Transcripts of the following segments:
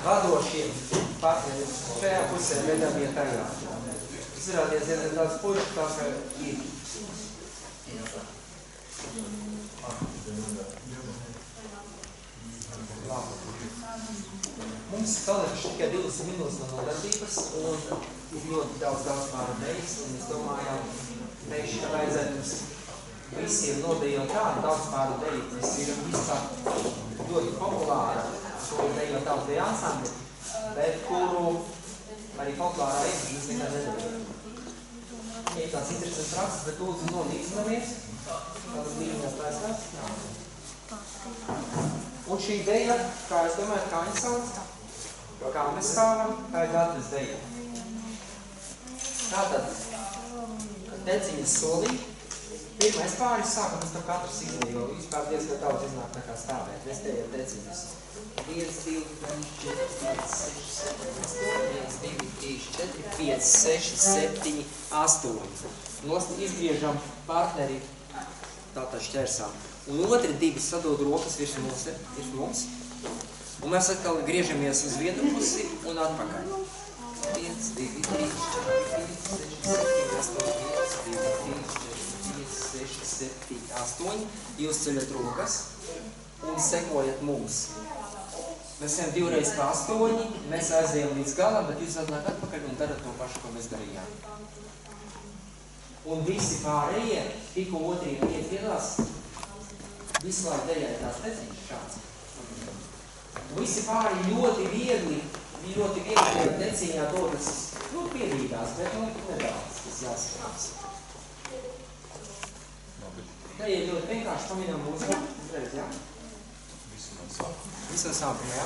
vadošiem partneriem šajā pusē vedamie tajā. Izrādies, ja tāds puiši tā kā ir. Mums palikuši tikai 20 minūtes no nodarbības un ir ļoti daudz pāra dejas, un mēs domājām, teikšu, ka vajadzētu mums visiem nodejot tādu daudz pāra deju. Mēs ir vispār ļoti populāra, kuru dejot daudz deju ansambli, bet kuru arī populārā mēs nekad nedējām. Ir tāds interesants raksts, bet lūdzu nolīdzinamies. Tādas līnijas taisnās. Un šī deja, kā es domāju, kā viņi sauc, kā mēs stāvam, tā ir Gatnes deja. Tātad, deciņas solī, pirmais pāris sākam, mēs tam katrs izdeja, jo vispār diezgan daudz iznāk nekā stāvēt. Mēs tējam deciņas. 1, 2, 3, 4, 5, 6, 7, 8. Nost izgriežam partneri, tātad šķersām. Un otri divi sadod rokas virs mums. Un mēs atkal griežamies uz vienu pusi un atpakaļ. 1, 2, 3, 4, 5, 6, 7, 8. Jūs ceļat rokas un sekojat mums. Mēs ejam divreiz pa 8, mēs aizējam līdz galam, bet jūs atnāk atpakaļ un darat to pašu, ko mēs darījām. Un visi pārējie, tikko otriem iet piedās, visu laiku dejai tās deciņas šāds. Visi pāri ļoti viegli deciņā dodas, piedīgās, bet nedaudz, tas jāskatās. Te ir ļoti vienkārši paminam mūziku, uzreiz, jā? Visu no sākuma, jā?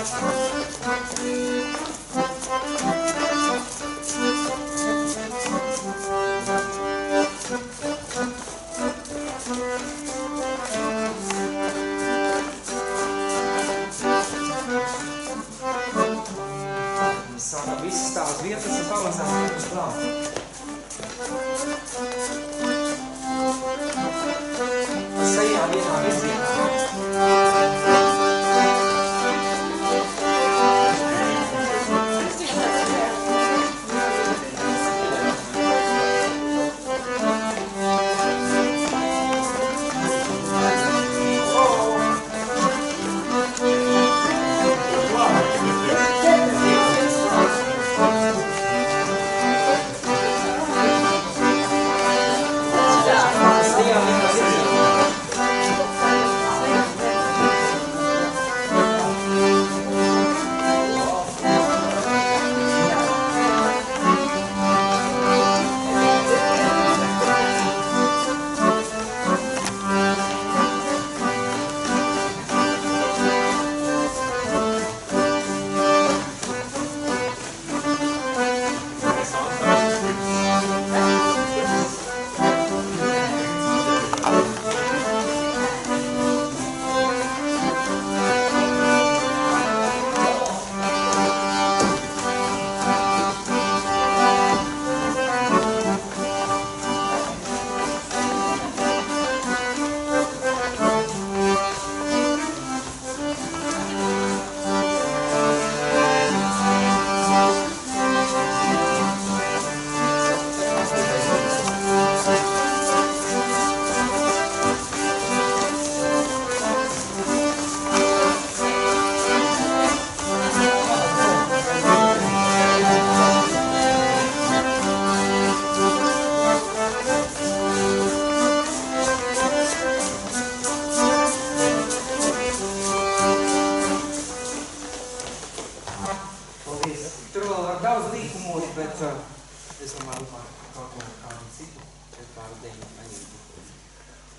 Sākam visu stāv uz vietas un pamazām uz klāt. Sejā vienā virzienā.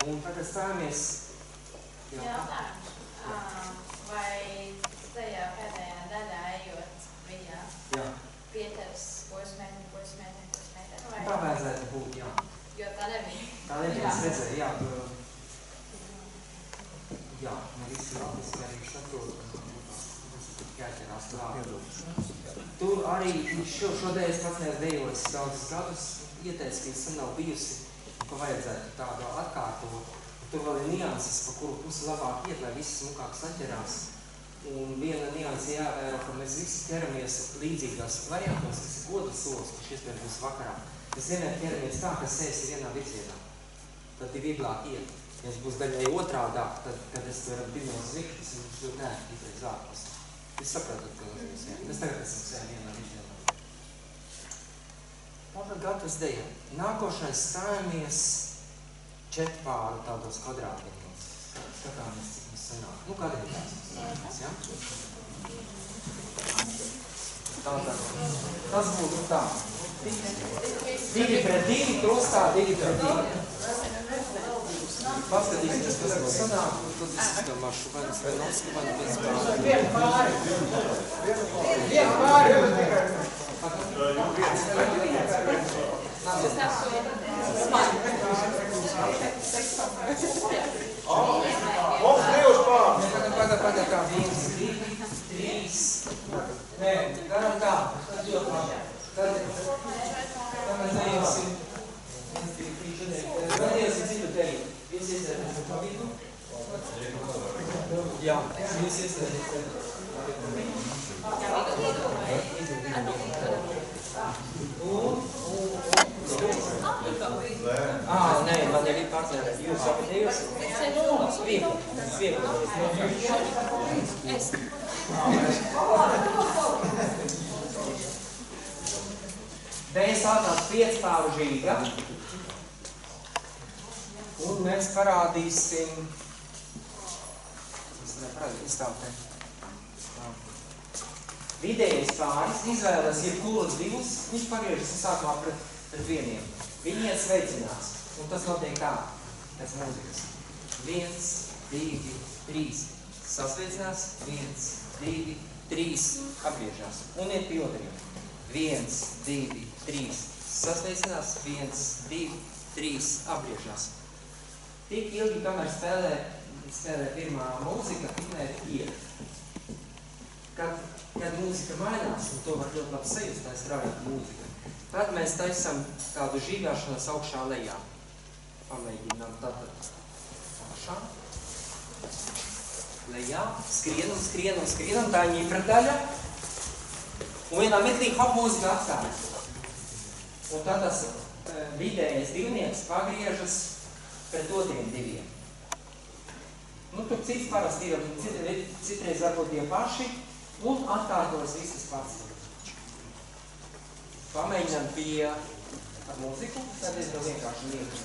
Un tagad stājamies... Jautājums. Vai tajā pēdējā daļā ejot bija Pieters posmētne, vai? Tā vajadzētu būt, jā. Jo tā nebija. Tā nebija, es redzēju, jā. Jā, man visi labiski arī saprotu, jāķerās klāt. Tur arī šodien es pats neesmu dejojis daudzus gadus, ieteicu, ka es sen nav bijusi, ka vajadzētu tādu atkārtot. Tur vēl ir nianses, pa kuru pusi labāk iet, lai viss smukāk saķerās. Un viena nianse jāvēro, ka mēs visi ķeramies līdzīgās variantos, kas ir goda solis, kurš iespējams būs vakarā. Mēs vienmēr ķeramies tā, ka sēs ir vienā virzienā. Tad ir vieglāk iet. Ja es būs daļai otrādāk, tad, kad es varu pirmos zvikt, tas ir ļoti nērti izreiz ārpus. Jūs sapratat, ka mēs vien. Mēs tagad esam sēm vienā virzienā. Tātad gatavs deja. Nākošais stājamies četrpāru tādos kvadrātienos. Skatāmies, cik mums sanāk. Nu, kāda ir tās stājamies, ja? Tātad, tas būtu tā. 2 pret 2, krustā 2 pret 2. Paskatīsimies, kas mums sanāk. Tad es izdomāšu, vai es nenosku, vai bez pāri. Vienu pāri! Vienu pāri! Pagad kā 1, 2, 3. Nē, garam tā. Tad mēs ejam 1, 2, 3, 4. Tad iesim citu teļu. Viens iestrādīt pa vidu. Jā, viens iestrādīt. Nē, man jau ir partneri. Jūs apatējus? Viegli. Es. Dēļ sākās 5 pāru žīga. Un mēs parādīsim... Es neparādīju, izstāvtē. Vidējais pāris izvēlas jebkurus divus, viņš pagriežas sākumā pret vieniem. Viņi iet sveicinās. Un tas notiek tā, pēc mūzikas. 1, 2, 3. Sasveicinās. 1, 2, 3, apgriežās. Un iet pie otriem. 1, 2, 3, sasveicinās. 1, 2, 3, apgriežās. Tik ilgi, kamēr spēlē pirmā mūzika, tikmēr iet. Kad mūzika mainās, un to var ļoti labi sajust, tā ir strādāt mūzika, tad mēs taisam tādu žīgāšanos augšā lejā. Pamēģinām tātad augšā. Lejā, skrienam, tā ir ieprataļa. Un vienā mirklī hop mūzika atstāja. Un tad tas vidējais divnieks pagriežas pret otriem diviem. Nu, tur cits parasti ir, citreiz varbūt tie paši, un atkārtojas visas pats. Pamēģinām pie ar mūziku, tad es to vienkārši lieku.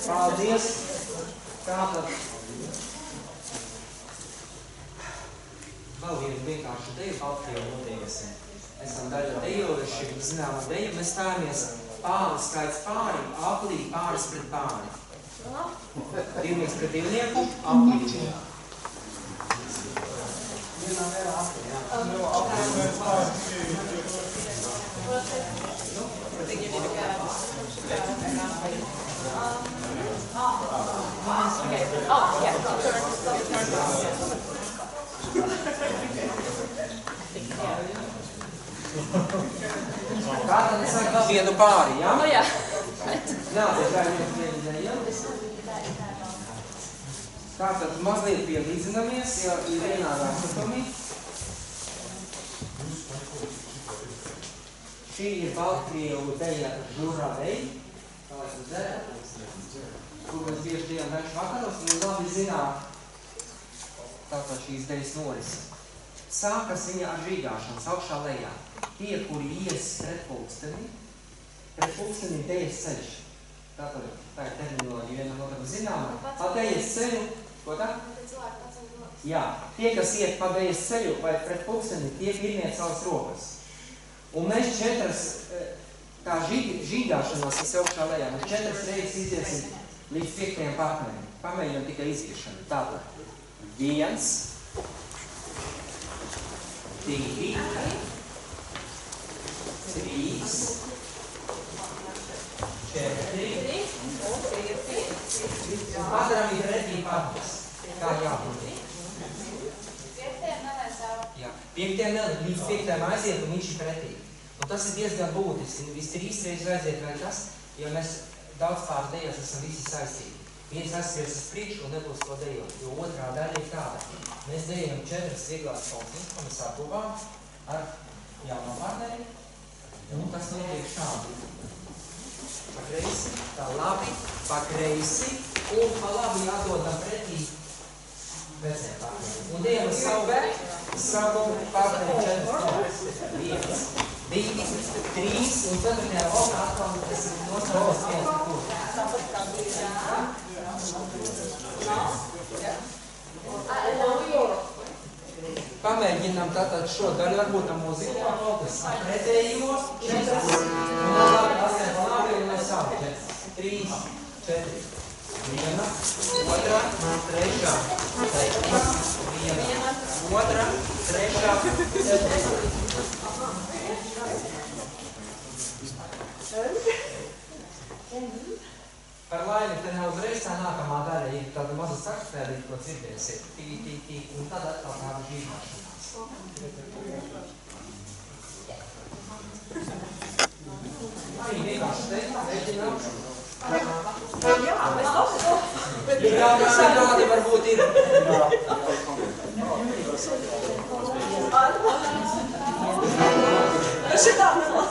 Paldies! Tātad vēl vienu vienkāršu deju Baltkrievu nodējosim. Esam daļa dejojuši, zināmu deju, mēs stājamies pāri skaits pāri, aplī, pāris pret pāri. Divnieks pret divnieku, aplī. Vienā vērā aplī, jā. Tātad es vajag vēl vienu pāri, jā? Jā. Nāciet, kā vienu deju. Tātad mazliet pielīdzinamies, ja ir vienādā satumī. Šī ir Baltkrievu deja Žurā deja. Tā esmu dzēra. Kur mēs bieži dejam vērš vakaros, un labi zināt tātad šīs dejas norisi. Sākas viņa ar žīgāšanas augšā lejā. Tie, kuri ies pret pulksteni dejas ceļš. Tātad tā ir terminoloģija vienam otram zināma. Pa dejas ceļu, ko tā? Jā, tie, kas iet pa dejas ceļu vai pret pulksteni, tie pirmie savas rokas. Un mēs četras, kā žīgāšanās, kas augšā lejā, mēs četras reizes iziesim līdz 5. partnerim. Pamēģinām tikai iziešanu. Tātad 1, 2, 3, 4, un padaram ir pretī partners. Kā jābūt? 5. nelēs, līdz 5. aiziet, un viņš ir pretī. Un tas ir diezgan būtiski. Viss 3 reizes aiziet vai tas, jo mēs daudz pār dejas esam visi saistīti. Viens aizskries uz priekšu un nebūs ko dejot, jo otrā daļa ir tāda. Mēs dejam 4 vieglās pauziņas, ko mēs apguvām ar jauno partneri. Un tas notiek šādi. Pa kreisi, tā labi, pa kreisi, un pa labi jādodam pretī veciem partneriem. Un dejam savu partneri 4. 1, 2, 3, un 4. lokā atkal tas ir nostrādes viens par kur. Pamēģinām tātad šo daļu, varbūt tam mūziku pārvaldes. Pretējos 4, un labāk asiem labi, un lai savu 4, 4, 1, 2, 3, 1, 2, 3, 4. Par laimi, te ne uzreiz tā nākamā daļa ir tāda maza sakstēdīta, ko dzirdēsiet. Tī, un tad atkal tāda žīgāšanās. Arī vienkārši teikt, mēģinām. Jā, mēs bet kādi varbūt ir. Šitā nelās.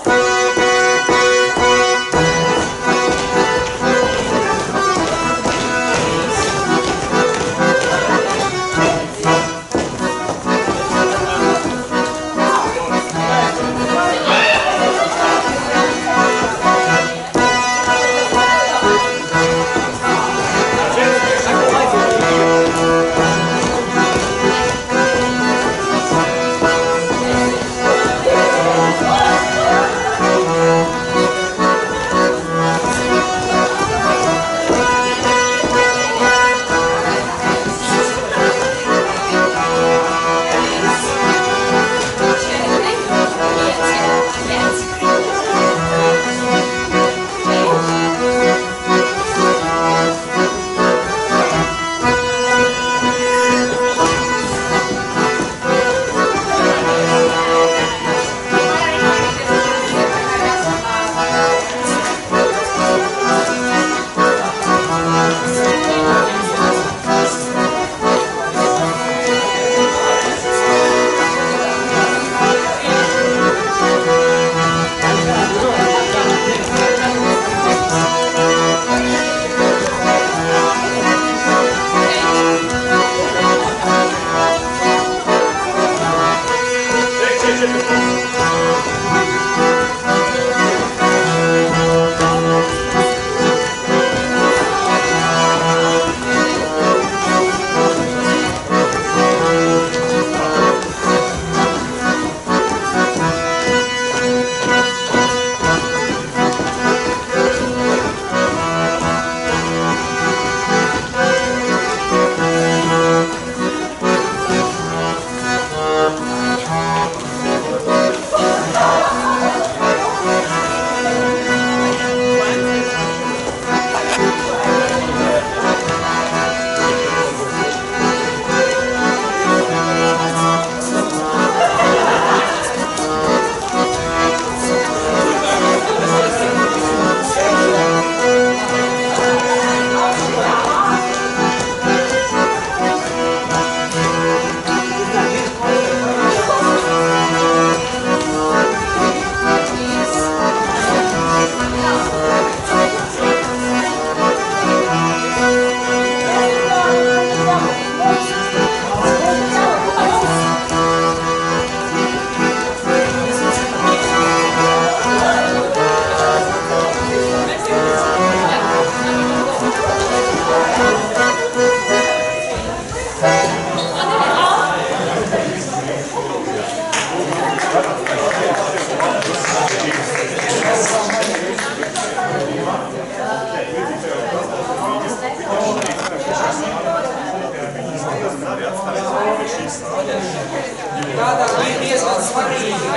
tādā ir diezgan svarīgi.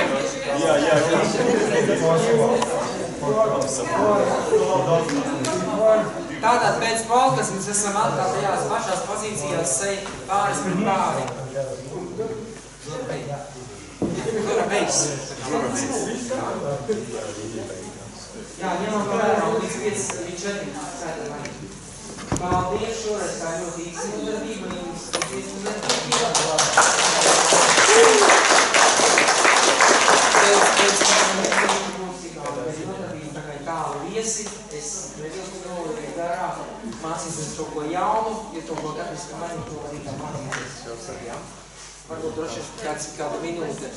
Tātad pēc polkas mēs esam atkal tajās pašās pozīcijās pāris pret pāri. Dura beis. Jā, ņemam vērā līdz 5-4. Paldies, šoreiz tā ļoti īsti nodarbība, jums paldies nodarbība. Pēc nodarbība tā kā tālu viesi, es nevilku nolūdīju garā, mācīsies kaut ko jaunu, ja to ko katrs, ka mani to arī tā mācīsies. Varbūt droši kāda minūte.